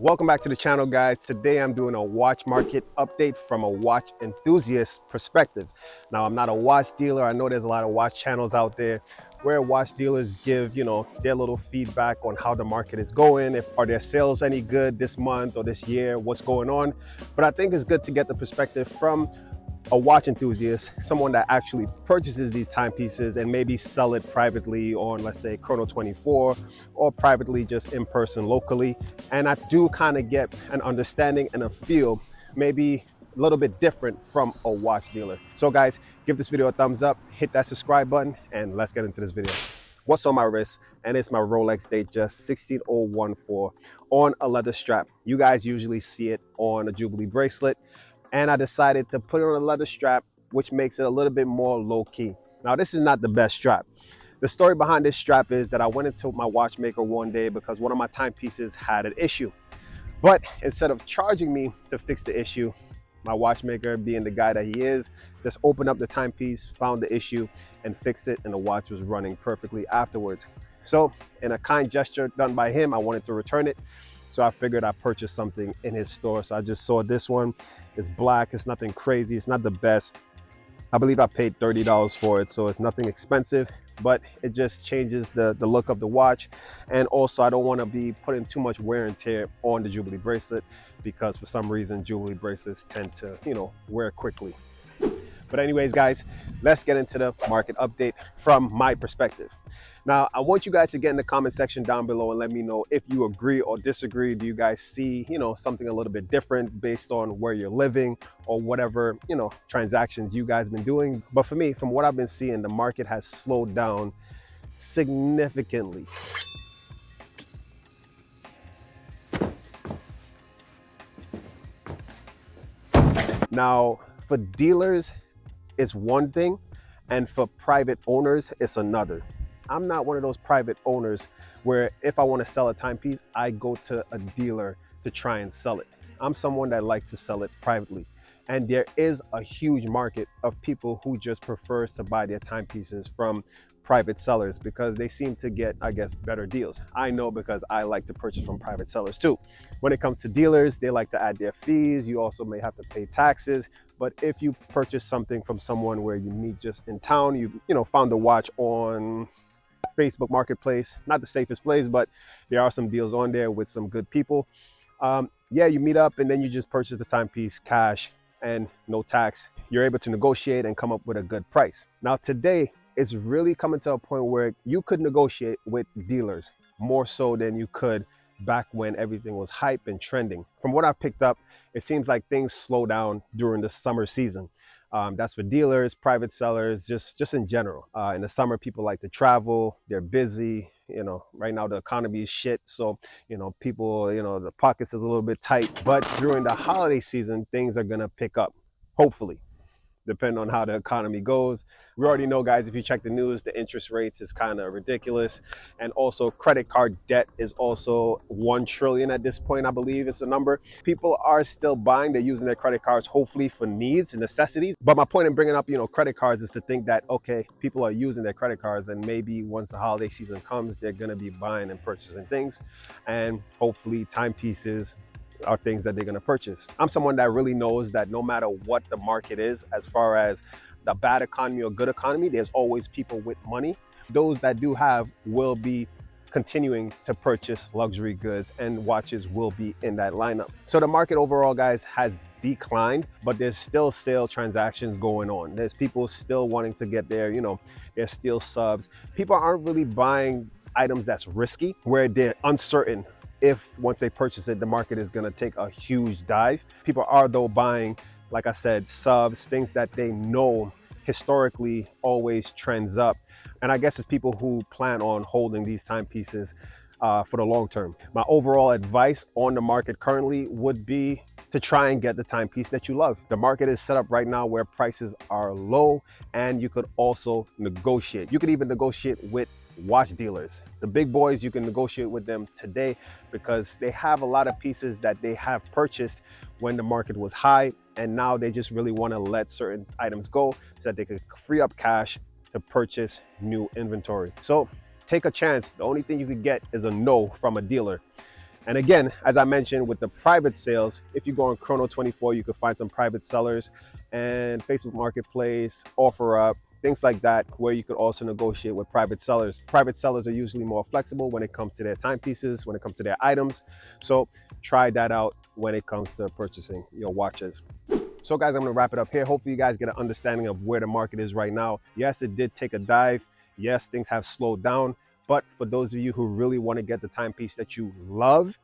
Welcome back to the channel, guys. Today I'm doing a watch market update from a watch enthusiast perspective. Now, I'm not a watch dealer. I know there's a lot of watch channels out there where watch dealers give, their little feedback on how the market is going, if are their sales any good this month or this year, what's going on. But I think it's good to get the perspective from a watch enthusiast, someone that actually purchases these timepieces and maybe sell it privately on, let's say, Chrono 24, or privately just in person locally. And I do kind of get an understanding and a feel, maybe a little bit different from a watch dealer. So guys, give this video a thumbs up, hit that subscribe button, and let's get into this video. What's on my wrist? And it's my Rolex Datejust 16014 on a leather strap. You guys usually see it on a Jubilee bracelet, and I decided to put it on a leather strap, which makes it a little bit more low key. Now, this is not the best strap. The story behind this strap is that I went into my watchmaker one day because one of my timepieces had an issue. But instead of charging me to fix the issue, my watchmaker, being the guy that he is, just opened up the timepiece, found the issue, and fixed it, and the watch was running perfectly afterwards. So, in a kind gesture done by him, I wanted to return it. So I figured I'd purchase something in his store. So I just saw this one. It's black, it's nothing crazy, it's not the best. I believe I paid $30 for it, so it's nothing expensive, but it just changes the look of the watch. And also, I don't want to be putting too much wear and tear on the Jubilee bracelet, because for some reason Jubilee bracelets tend to, wear quickly. But anyways, guys, let's get into the market update from my perspective. Now, I want you guys to get in the comment section down below and let me know if you agree or disagree. Do you guys see, something a little bit different based on where you're living or whatever, transactions you guys been doing? But for me, from what I've been seeing, the market has slowed down significantly. Now, for dealers, it's one thing, and for private owners, it's another. I'm not one of those private owners where if I want to sell a timepiece, I go to a dealer to try and sell it. I'm someone that likes to sell it privately. And there is a huge market of people who just prefers to buy their timepieces from private sellers because they seem to get, I guess, better deals. I know because I like to purchase from private sellers too. When it comes to dealers, they like to add their fees. You also may have to pay taxes. But if you purchase something from someone where you meet just in town, you found a watch on Facebook Marketplace, not the safest place, but there are some deals on there with some good people. Yeah, you meet up and then you just purchase the timepiece cash and no tax. You're able to negotiate and come up with a good price. Now today, it's really coming to a point where you could negotiate with dealers more so than you could back when everything was hype and trending. From what I've picked up, it seems like things slow down during the summer season. That's for dealers, private sellers, just in general. In the summer, people like to travel. They're busy. Right now the economy is shit. So, people, the pockets is a little bit tight. But during the holiday season, things are gonna pick up, hopefully, depending on how the economy goes. We already know, guys, if you check the news, the interest rates is kind of ridiculous. And also credit card debt is also 1 trillion at this point, I believe it's the number. People are still buying, they're using their credit cards hopefully for needs and necessities. But my point in bringing up, credit cards is to think that, okay, people are using their credit cards and maybe once the holiday season comes, they're gonna be buying and purchasing things. And hopefully timepieces are things that they're going to purchase. I'm someone that really knows that no matter what the market is, as far as the bad economy or good economy, there's always people with money. Those that do have will be continuing to purchase luxury goods, and watches will be in that lineup. So the market overall, guys, has declined, but there's still sale transactions going on. There's people still wanting to get there's still subs. People aren't really buying items that's risky, where they're uncertain if once they purchase it, the market is going to take a huge dive. People are, though, buying, like I said, subs, things that they know historically always trends up. And I guess it's people who plan on holding these timepieces for the long term. My overall advice on the market currently would be to try and get the timepiece that you love. The market is set up right now where prices are low, and you could also negotiate. You could even negotiate with watch dealers. The big boys, you can negotiate with them today because they have a lot of pieces that they have purchased when the market was high, and now they just really want to let certain items go so that they could free up cash to purchase new inventory. So take a chance. The only thing you could get is a no from a dealer. And again, as I mentioned with the private sales, if you go on Chrono24, you could find some private sellers and Facebook Marketplace, OfferUp, things like that, where you could also negotiate with private sellers. Private sellers are usually more flexible when it comes to their timepieces, when it comes to their items. So try that out when it comes to purchasing your watches. So guys, I'm gonna wrap it up here. Hopefully you guys get an understanding of where the market is right now. Yes, it did take a dive. Yes, things have slowed down. But for those of you who really want to get the timepiece that you love,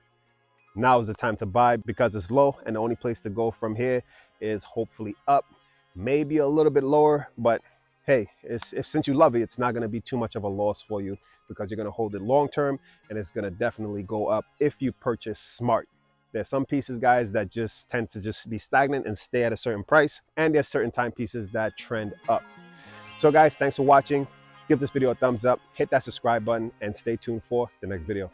now is the time to buy because it's low, and the only place to go from here is hopefully up, maybe a little bit lower. But hey, since you love it, it's not going to be too much of a loss for you because you're going to hold it long term, and it's going to definitely go up if you purchase smart. There's some pieces, guys, that just tend to just be stagnant and stay at a certain price, and there's certain timepieces that trend up. So guys, thanks for watching. Give this video a thumbs up, hit that subscribe button, and stay tuned for the next video.